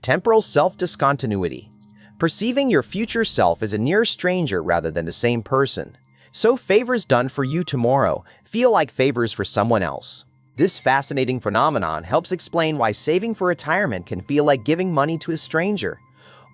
Temporal self-discontinuity. Perceiving your future self as a near stranger rather than the same person. So favors done for you tomorrow feel like favors for someone else. This fascinating phenomenon helps explain why saving for retirement can feel like giving money to a stranger,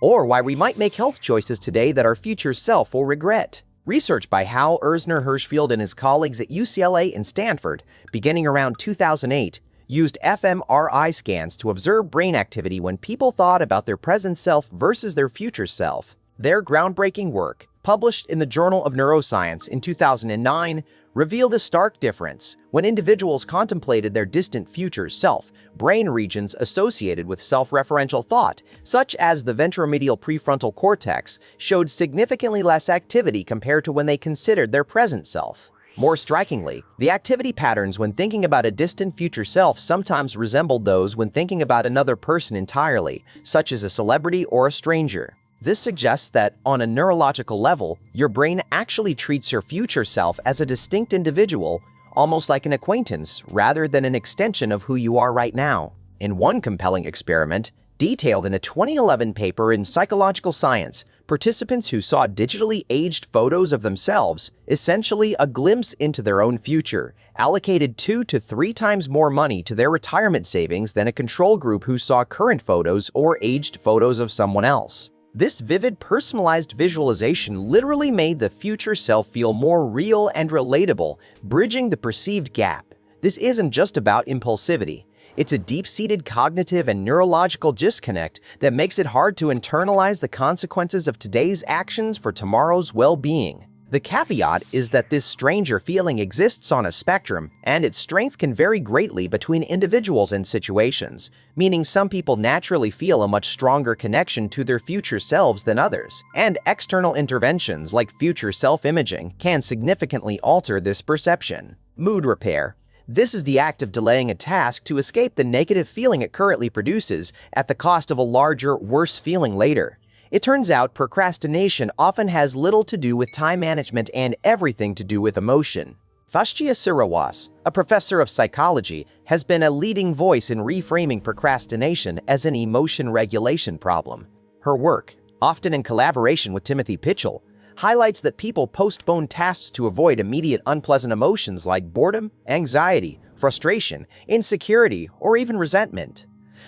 or why we might make health choices today that our future self will regret. Research by Ersner-Hershfield and his colleagues at UCLA and Stanford, beginning around 2008, used fMRI scans to observe brain activity when people thought about their present self versus their future self. Their groundbreaking work, published in the Journal of Neuroscience in 2009, revealed a stark difference. When individuals contemplated their distant future self, brain regions associated with self-referential thought, such as the ventromedial prefrontal cortex, showed significantly less activity compared to when they considered their present self. More strikingly, the activity patterns when thinking about a distant future self sometimes resembled those when thinking about another person entirely, such as a celebrity or a stranger. This suggests that, on a neurological level, your brain actually treats your future self as a distinct individual, almost like an acquaintance, rather than an extension of who you are right now. In one compelling experiment, detailed in a 2011 paper in Psychological Science, participants who saw digitally aged photos of themselves, essentially a glimpse into their own future, allocated 2 to 3 times more money to their retirement savings than a control group who saw current photos or aged photos of someone else. This vivid, personalized visualization literally made the future self feel more real and relatable, bridging the perceived gap. This isn't just about impulsivity. It's a deep-seated cognitive and neurological disconnect that makes it hard to internalize the consequences of today's actions for tomorrow's well-being. The caveat is that this stranger feeling exists on a spectrum, and its strength can vary greatly between individuals and situations, meaning some people naturally feel a much stronger connection to their future selves than others, and external interventions like future self-imaging can significantly alter this perception. Mood repair. This is the act of delaying a task to escape the negative feeling it currently produces at the cost of a larger, worse feeling later. It turns out procrastination often has little to do with time management and everything to do with emotion. Fashtia Sirawas, a professor of psychology, has been a leading voice in reframing procrastination as an emotion regulation problem. Her work, often in collaboration with Timothy Pitchell, highlights that people postpone tasks to avoid immediate unpleasant emotions like boredom, anxiety, frustration, insecurity, or even resentment.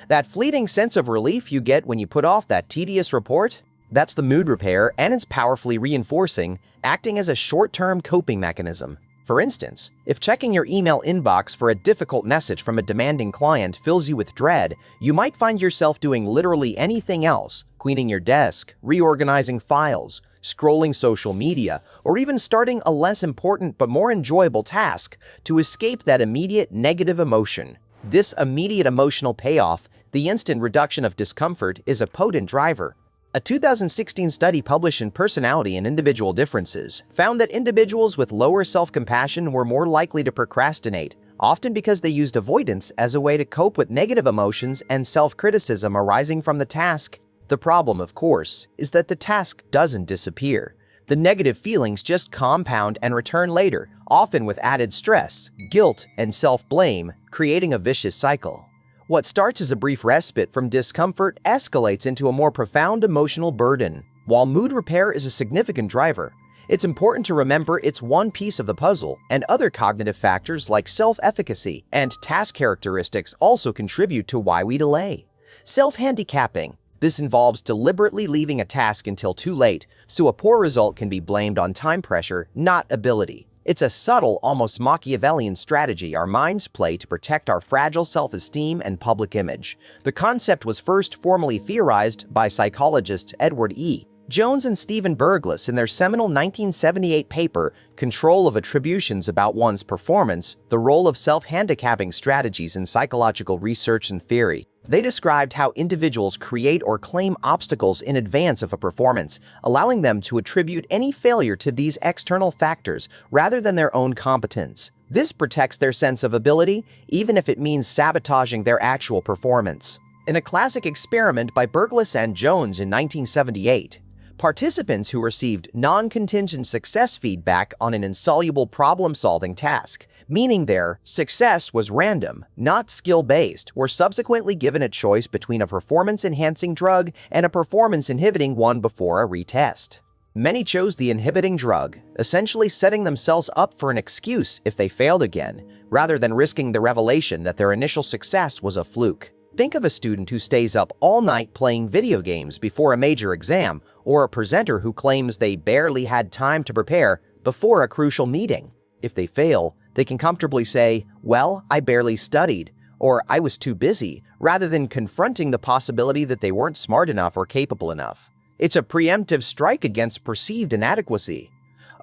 That fleeting sense of relief you get when you put off that tedious report, that's the mood repair, and it's powerfully reinforcing, acting as a short-term coping mechanism. For instance, if checking your email inbox for a difficult message from a demanding client fills you with dread, you might find yourself doing literally anything else, cleaning your desk, reorganizing files, scrolling social media, or even starting a less important but more enjoyable task to escape that immediate negative emotion. This immediate emotional payoff, the instant reduction of discomfort, is a potent driver. A 2016 study published in Personality and Individual Differences found that individuals with lower self-compassion were more likely to procrastinate, often because they used avoidance as a way to cope with negative emotions and self-criticism arising from the task. The problem, of course, is that the task doesn't disappear. The negative feelings just compound and return later, often with added stress, guilt, and self-blame, creating a vicious cycle. What starts as a brief respite from discomfort escalates into a more profound emotional burden. While mood repair is a significant driver, it's important to remember it's one piece of the puzzle, and other cognitive factors like self-efficacy and task characteristics also contribute to why we delay. Self-handicapping. This involves deliberately leaving a task until too late, so a poor result can be blamed on time pressure, not ability. It's a subtle, almost Machiavellian strategy our minds play to protect our fragile self-esteem and public image. The concept was first formally theorized by psychologists Edward E. Jones and Stephen Berglas in their seminal 1978 paper, Control of Attributions About One's Performance, The Role of Self-Handicapping Strategies in Psychological Research and Theory. They described how individuals create or claim obstacles in advance of a performance, allowing them to attribute any failure to these external factors rather than their own competence. This protects their sense of ability, even if it means sabotaging their actual performance. In a classic experiment by Berglas and Jones in 1978, participants who received non-contingent success feedback on an insoluble problem-solving task meaning their success was random, not skill-based, were subsequently given a choice between a performance-enhancing drug and a performance-inhibiting one before a retest. Many chose the inhibiting drug, essentially setting themselves up for an excuse if they failed again, rather than risking the revelation that their initial success was a fluke. Think of a student who stays up all night playing video games before a major exam, or a presenter who claims they barely had time to prepare before a crucial meeting. If they fail, they can comfortably say, "Well, I barely studied," or "I was too busy," rather than confronting the possibility that they weren't smart enough or capable enough. It's a preemptive strike against perceived inadequacy,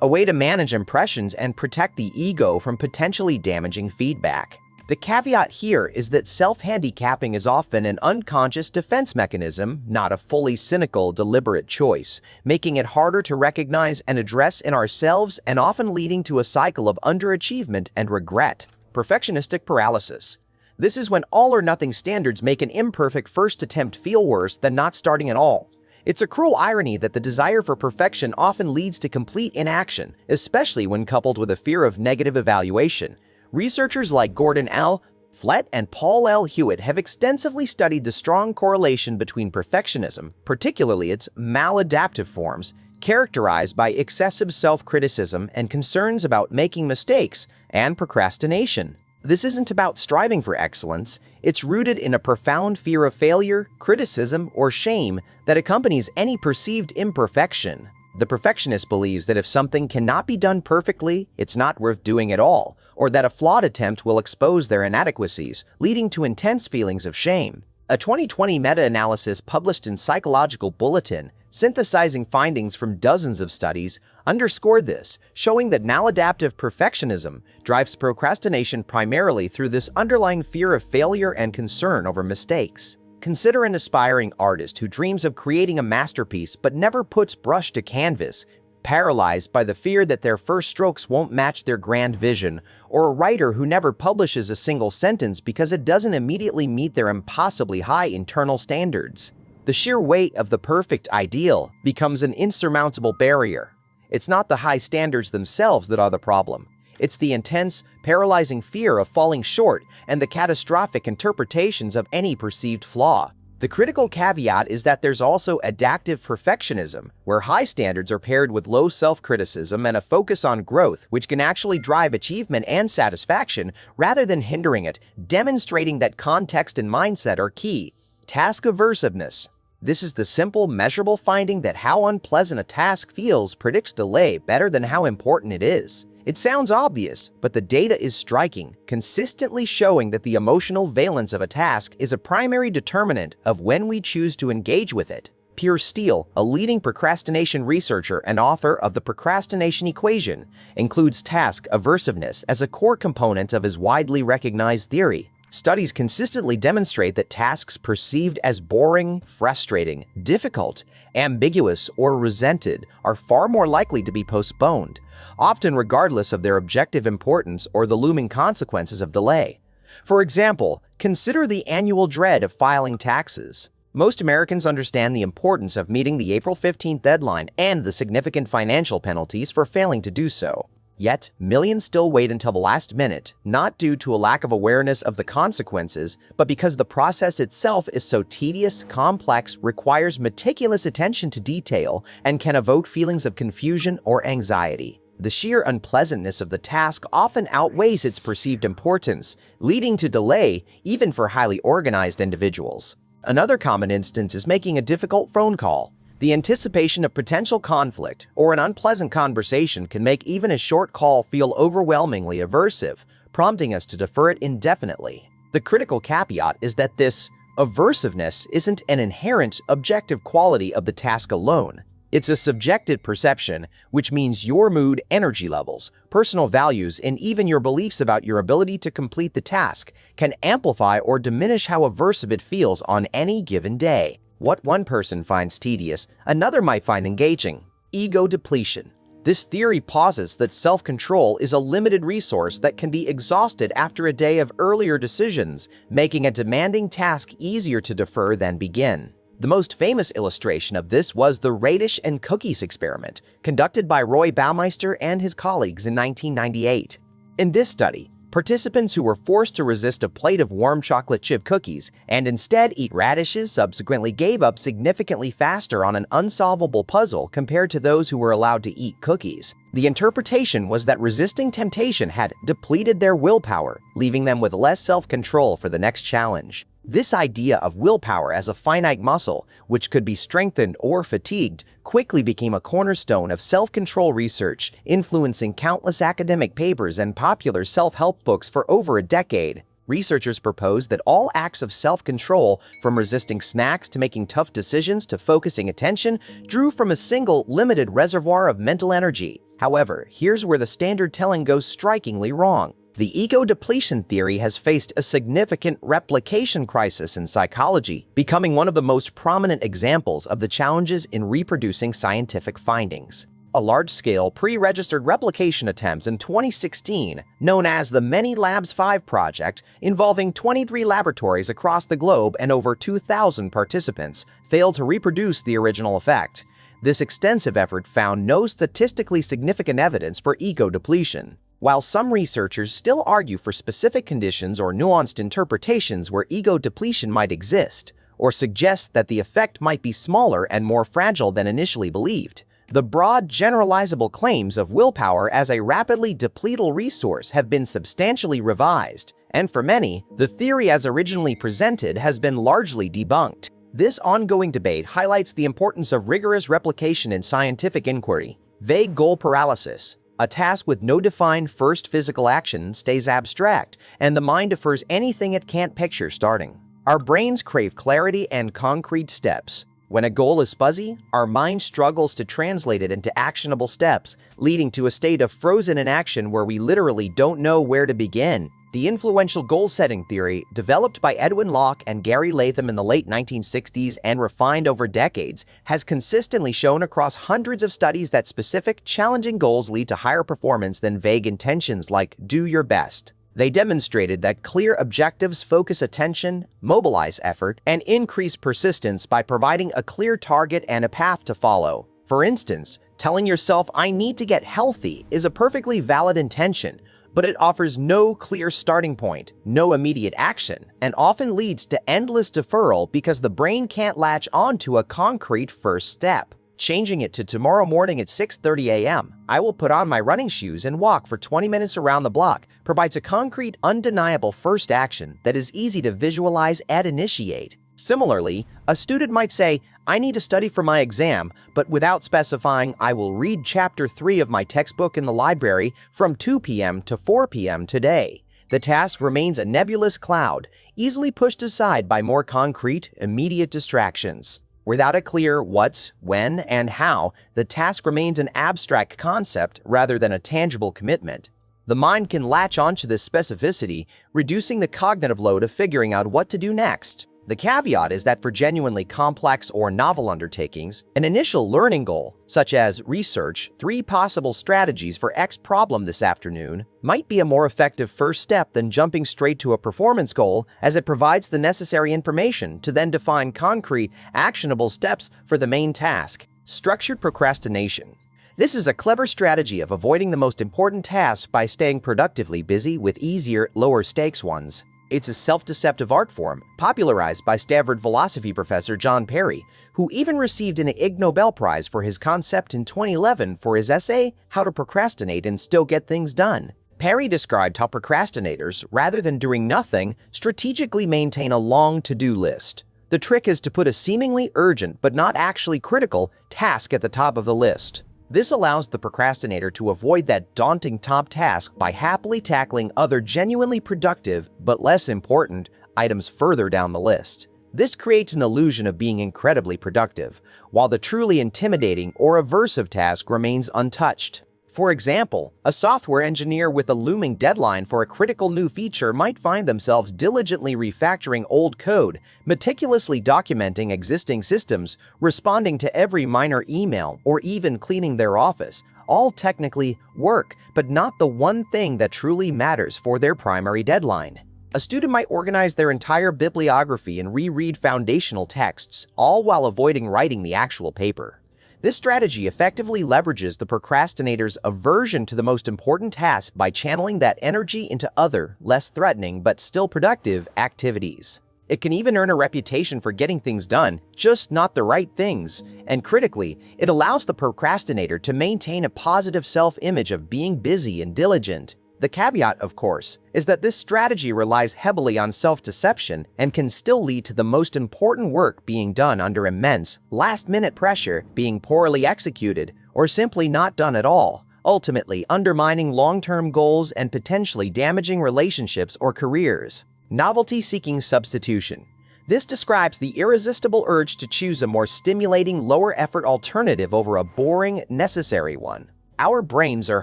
a way to manage impressions and protect the ego from potentially damaging feedback. The caveat here is that self-handicapping is often an unconscious defense mechanism, not a fully cynical, deliberate choice, making it harder to recognize and address in ourselves and often leading to a cycle of underachievement and regret. Perfectionistic paralysis. This is when all-or-nothing standards make an imperfect first attempt feel worse than not starting at all. It's a cruel irony that the desire for perfection often leads to complete inaction, especially when coupled with a fear of negative evaluation. Researchers like Gordon L. Flett and Paul L. Hewitt have extensively studied the strong correlation between perfectionism, particularly its maladaptive forms, characterized by excessive self-criticism and concerns about making mistakes, and procrastination. This isn't about striving for excellence, it's rooted in a profound fear of failure, criticism, or shame that accompanies any perceived imperfection. The perfectionist believes that if something cannot be done perfectly, it's not worth doing at all, or that a flawed attempt will expose their inadequacies, leading to intense feelings of shame. A 2020 meta-analysis published in Psychological Bulletin, synthesizing findings from dozens of studies, underscored this, showing that maladaptive perfectionism drives procrastination primarily through this underlying fear of failure and concern over mistakes. Consider an aspiring artist who dreams of creating a masterpiece but never puts brush to canvas, paralyzed by the fear that their first strokes won't match their grand vision, or a writer who never publishes a single sentence because it doesn't immediately meet their impossibly high internal standards. The sheer weight of the perfect ideal becomes an insurmountable barrier. It's not the high standards themselves that are the problem. It's the intense, paralyzing fear of falling short and the catastrophic interpretations of any perceived flaw. The critical caveat is that there's also adaptive perfectionism, where high standards are paired with low self-criticism and a focus on growth, which can actually drive achievement and satisfaction rather than hindering it, demonstrating that context and mindset are key. Task aversiveness. This is the simple, measurable finding that how unpleasant a task feels predicts delay better than how important it is. It sounds obvious, but the data is striking, consistently showing that the emotional valence of a task is a primary determinant of when we choose to engage with it. Pierre Steele, a leading procrastination researcher and author of the Procrastination Equation, includes task aversiveness as a core component of his widely recognized theory. Studies consistently demonstrate that tasks perceived as boring, frustrating, difficult, ambiguous, or resented are far more likely to be postponed, often regardless of their objective importance or the looming consequences of delay. For example, consider the annual dread of filing taxes. Most Americans understand the importance of meeting the April 15th deadline and the significant financial penalties for failing to do so. Yet, millions still wait until the last minute, not due to a lack of awareness of the consequences, but because the process itself is so tedious, complex, requires meticulous attention to detail, and can evoke feelings of confusion or anxiety. The sheer unpleasantness of the task often outweighs its perceived importance, leading to delay even for highly organized individuals. Another common instance is making a difficult phone call. The anticipation of potential conflict or an unpleasant conversation can make even a short call feel overwhelmingly aversive, prompting us to defer it indefinitely. The critical caveat is that this aversiveness isn't an inherent, objective quality of the task alone. It's a subjective perception, which means your mood, energy levels, personal values, and even your beliefs about your ability to complete the task can amplify or diminish how aversive it feels on any given day. What one person finds tedious, another might find engaging. Ego depletion. This theory posits that self-control is a limited resource that can be exhausted after a day of earlier decisions, making a demanding task easier to defer than begin. The most famous illustration of this was the radish and cookies experiment, conducted by Roy Baumeister and his colleagues in 1998. In this study, Participants who were forced to resist a plate of warm chocolate chip cookies and instead eat radishes subsequently gave up significantly faster on an unsolvable puzzle compared to those who were allowed to eat cookies. The interpretation was that resisting temptation had depleted their willpower, leaving them with less self-control for the next challenge. This idea of willpower as a finite muscle, which could be strengthened or fatigued, quickly became a cornerstone of self-control research, influencing countless academic papers and popular self-help books for over a decade. Researchers proposed that all acts of self-control, from resisting snacks to making tough decisions to focusing attention, drew from a single, limited reservoir of mental energy. However, here's where the standard telling goes strikingly wrong. The ego depletion theory has faced a significant replication crisis in psychology, becoming one of the most prominent examples of the challenges in reproducing scientific findings. A large-scale, pre-registered replication attempt in 2016, known as the Many Labs 5 project, involving 23 laboratories across the globe and over 2,000 participants, failed to reproduce the original effect. This extensive effort found no statistically significant evidence for ego depletion. While some researchers still argue for specific conditions or nuanced interpretations where ego depletion might exist, or suggest that the effect might be smaller and more fragile than initially believed, the broad, generalizable claims of willpower as a rapidly depletable resource have been substantially revised, and for many, the theory as originally presented has been largely debunked. This ongoing debate highlights the importance of rigorous replication in scientific inquiry. Vague goal paralysis. A task with no defined first physical action stays abstract, and the mind defers anything it can't picture starting. Our brains crave clarity and concrete steps. When a goal is fuzzy, our mind struggles to translate it into actionable steps, leading to a state of frozen inaction where we literally don't know where to begin. The influential goal-setting theory, developed by Edwin Locke and Gary Latham in the late 1960s and refined over decades, has consistently shown across hundreds of studies that specific, challenging goals lead to higher performance than vague intentions like "do your best." They demonstrated that clear objectives focus attention, mobilize effort, and increase persistence by providing a clear target and a path to follow. For instance, telling yourself "I need to get healthy" is a perfectly valid intention, but it offers no clear starting point, no immediate action, and often leads to endless deferral because the brain can't latch onto a concrete first step. Changing it to tomorrow morning at 6:30 a.m., I will put on my running shoes and walk for 20 minutes around the block, provides a concrete, undeniable first action that is easy to visualize and initiate. Similarly, a student might say, "I need to study for my exam," but without specifying, "I will read chapter 3 of my textbook in the library from 2 p.m. to 4 p.m. today." The task remains a nebulous cloud, easily pushed aside by more concrete, immediate distractions. Without a clear what, when, and how, the task remains an abstract concept rather than a tangible commitment. The mind can latch onto this specificity, reducing the cognitive load of figuring out what to do next. The caveat is that for genuinely complex or novel undertakings, an initial learning goal, such as research 3 possible strategies for X problem this afternoon, might be a more effective first step than jumping straight to a performance goal, as it provides the necessary information to then define concrete, actionable steps for the main task. Structured procrastination. This is a clever strategy of avoiding the most important tasks by staying productively busy with easier, lower-stakes ones. It's a self-deceptive art form popularized by Stanford philosophy professor John Perry, who even received an Ig Nobel Prize for his concept in 2011 for his essay, How to Procrastinate and Still Get Things Done. Perry described how procrastinators, rather than doing nothing, strategically maintain a long to-do list. The trick is to put a seemingly urgent but not actually critical task at the top of the list. This allows the procrastinator to avoid that daunting top task by happily tackling other genuinely productive but less important items further down the list. This creates an illusion of being incredibly productive, while the truly intimidating or aversive task remains untouched. For example, a software engineer with a looming deadline for a critical new feature might find themselves diligently refactoring old code, meticulously documenting existing systems, responding to every minor email, or even cleaning their office. All technically work, but not the one thing that truly matters for their primary deadline. A student might organize their entire bibliography and reread foundational texts, all while avoiding writing the actual paper. This strategy effectively leverages the procrastinator's aversion to the most important task by channeling that energy into other, less threatening but still productive activities. It can even earn a reputation for getting things done, just not the right things. And critically, it allows the procrastinator to maintain a positive self-image of being busy and diligent. The caveat, of course, is that this strategy relies heavily on self-deception and can still lead to the most important work being done under immense, last-minute pressure being poorly executed or simply not done at all, ultimately undermining long-term goals and potentially damaging relationships or careers. Novelty-seeking substitution. This describes the irresistible urge to choose a more stimulating, lower-effort alternative over a boring, necessary one. Our brains are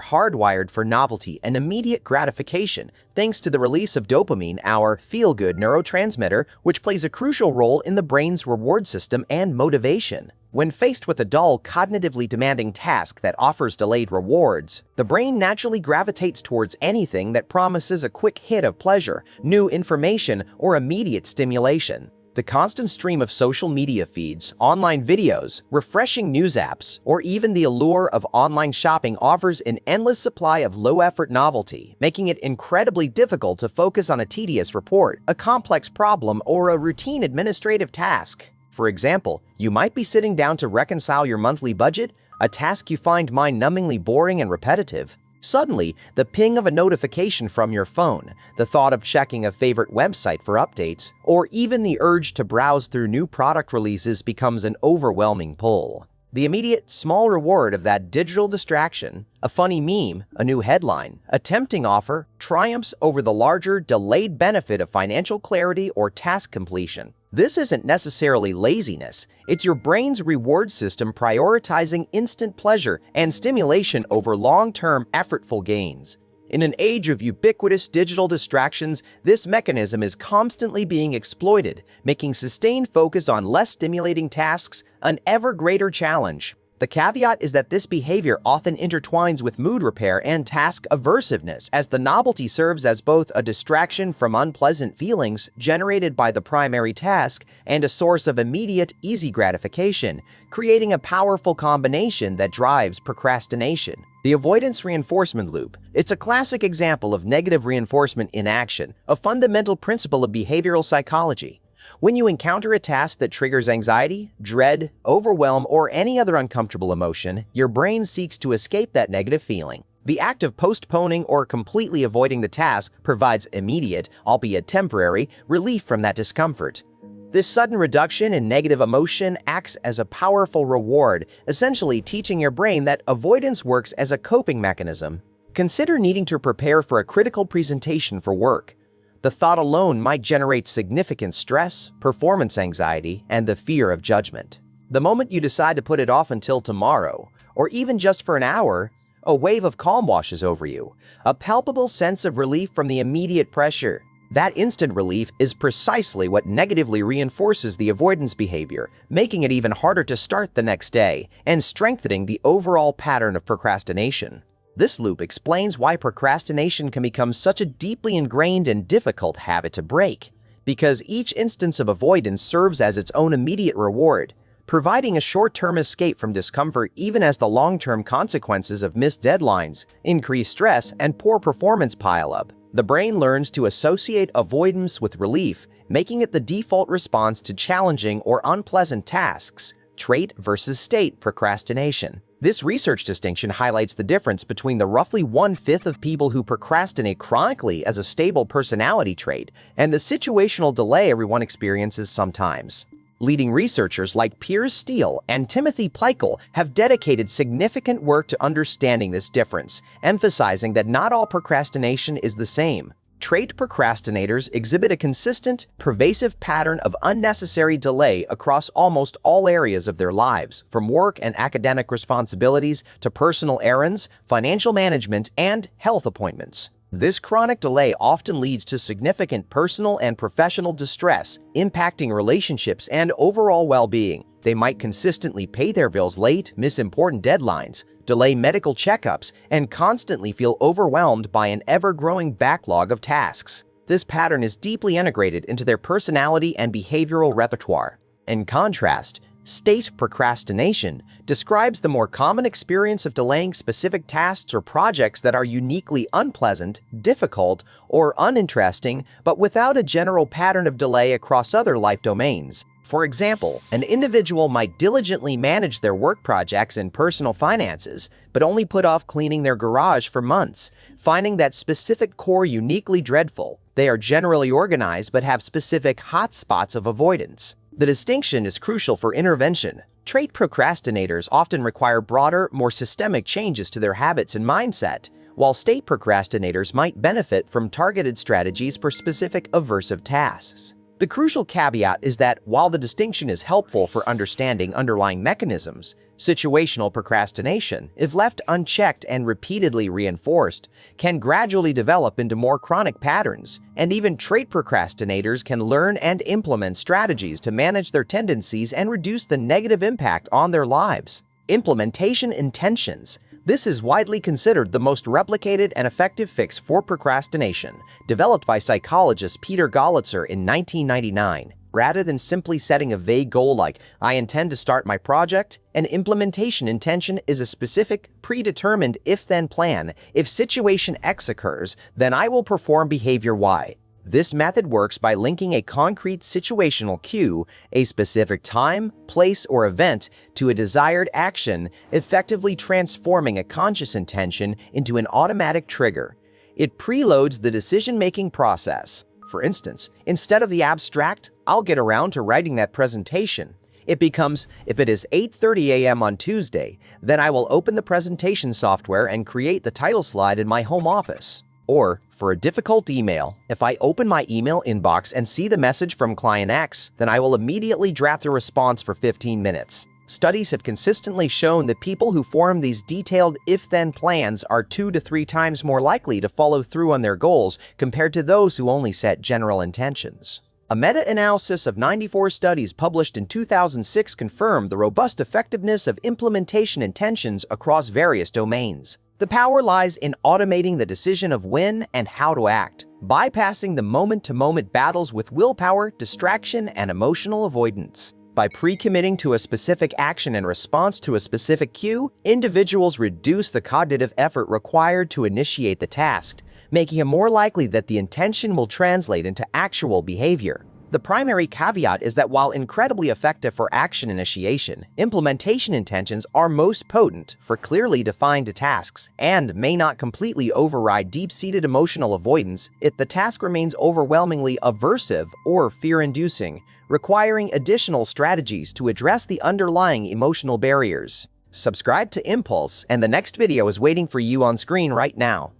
hardwired for novelty and immediate gratification, thanks to the release of dopamine, our feel-good neurotransmitter, which plays a crucial role in the brain's reward system and motivation. When faced with a dull, cognitively demanding task that offers delayed rewards, the brain naturally gravitates towards anything that promises a quick hit of pleasure, new information, or immediate stimulation. The constant stream of social media feeds, online videos, refreshing news apps, or even the allure of online shopping offers an endless supply of low-effort novelty, making it incredibly difficult to focus on a tedious report, a complex problem, or a routine administrative task. For example, you might be sitting down to reconcile your monthly budget, a task you find mind-numbingly boring and repetitive. Suddenly, the ping of a notification from your phone, the thought of checking a favorite website for updates, or even the urge to browse through new product releases becomes an overwhelming pull. The immediate small reward of that digital distraction, a funny meme, a new headline, a tempting offer, triumphs over the larger, delayed benefit of financial clarity or task completion. This isn't necessarily laziness, it's your brain's reward system prioritizing instant pleasure and stimulation over long-term, effortful gains. In an age of ubiquitous digital distractions, this mechanism is constantly being exploited, making sustained focus on less stimulating tasks an ever greater challenge. The caveat is that this behavior often intertwines with mood repair and task aversiveness, as the novelty serves as both a distraction from unpleasant feelings generated by the primary task and a source of immediate, easy gratification, creating a powerful combination that drives procrastination. The avoidance reinforcement loop. It's a classic example of negative reinforcement in action, a fundamental principle of behavioral psychology. When you encounter a task that triggers anxiety, dread, overwhelm, or any other uncomfortable emotion, your brain seeks to escape that negative feeling. The act of postponing or completely avoiding the task provides immediate, albeit temporary, relief from that discomfort. This sudden reduction in negative emotion acts as a powerful reward, essentially teaching your brain that avoidance works as a coping mechanism. Consider needing to prepare for a critical presentation for work. The thought alone might generate significant stress, performance anxiety, and the fear of judgment. The moment you decide to put it off until tomorrow, or even just for an hour, a wave of calm washes over you, a palpable sense of relief from the immediate pressure. That instant relief is precisely what negatively reinforces the avoidance behavior, making it even harder to start the next day and strengthening the overall pattern of procrastination. This loop explains why procrastination can become such a deeply ingrained and difficult habit to break, because each instance of avoidance serves as its own immediate reward, providing a short-term escape from discomfort even as the long-term consequences of missed deadlines, increased stress, and poor performance pile up. The brain learns to associate avoidance with relief, making it the default response to challenging or unpleasant tasks. Trait versus state procrastination. This research distinction highlights the difference between the roughly 1/5 of people who procrastinate chronically as a stable personality trait and the situational delay everyone experiences sometimes. Leading researchers like Piers Steele and Timothy Pleikel have dedicated significant work to understanding this difference, emphasizing that not all procrastination is the same. Trait procrastinators exhibit a consistent, pervasive pattern of unnecessary delay across almost all areas of their lives, from work and academic responsibilities to personal errands, financial management, and health appointments. This chronic delay often leads to significant personal and professional distress, impacting relationships and overall well-being. They might consistently pay their bills late, miss important deadlines, delay medical checkups, and constantly feel overwhelmed by an ever-growing backlog of tasks. This pattern is deeply integrated into their personality and behavioral repertoire. In contrast, State procrastination describes the more common experience of delaying specific tasks or projects that are uniquely unpleasant, difficult, or uninteresting, but without a general pattern of delay across other life domains. For example, an individual might diligently manage their work projects and personal finances, but only put off cleaning their garage for months, finding that specific core uniquely dreadful. They are generally organized but have specific hot spots of avoidance. The distinction is crucial for intervention. Trait procrastinators often require broader, more systemic changes to their habits and mindset, while state procrastinators might benefit from targeted strategies for specific aversive tasks. The crucial caveat is that while the distinction is helpful for understanding underlying mechanisms, situational procrastination, if left unchecked and repeatedly reinforced, can gradually develop into more chronic patterns, and even trait procrastinators can learn and implement strategies to manage their tendencies and reduce the negative impact on their lives. Implementation intentions. This is widely considered the most replicated and effective fix for procrastination, developed by psychologist Peter Golitzer in 1999. Rather than simply setting a vague goal like, "I intend to start my project," an implementation intention is a specific, predetermined if-then plan. If situation X occurs, then I will perform behavior Y. This method works by linking a concrete situational cue, a specific time, place, or event, to a desired action, effectively transforming a conscious intention into an automatic trigger. It preloads the decision-making process. For instance, instead of the abstract, "I'll get around to writing that presentation," it becomes, if it is 8:30 a.m. on Tuesday, then I will open the presentation software and create the title slide in my home office. Or, for a difficult email, if I open my email inbox and see the message from client X, then I will immediately draft a response for 15 minutes. Studies have consistently shown that people who form these detailed if-then plans are 2 to 3 times more likely to follow through on their goals compared to those who only set general intentions. A meta-analysis of 94 studies published in 2006 confirmed the robust effectiveness of implementation intentions across various domains. The power lies in automating the decision of when and how to act, bypassing the moment-to-moment battles with willpower, distraction, and emotional avoidance. By pre-committing to a specific action in response to a specific cue, individuals reduce the cognitive effort required to initiate the task, making it more likely that the intention will translate into actual behavior. The primary caveat is that while incredibly effective for action initiation, implementation intentions are most potent for clearly defined tasks and may not completely override deep-seated emotional avoidance if the task remains overwhelmingly aversive or fear-inducing, requiring additional strategies to address the underlying emotional barriers. Subscribe to Impulse, and the next video is waiting for you on screen right now.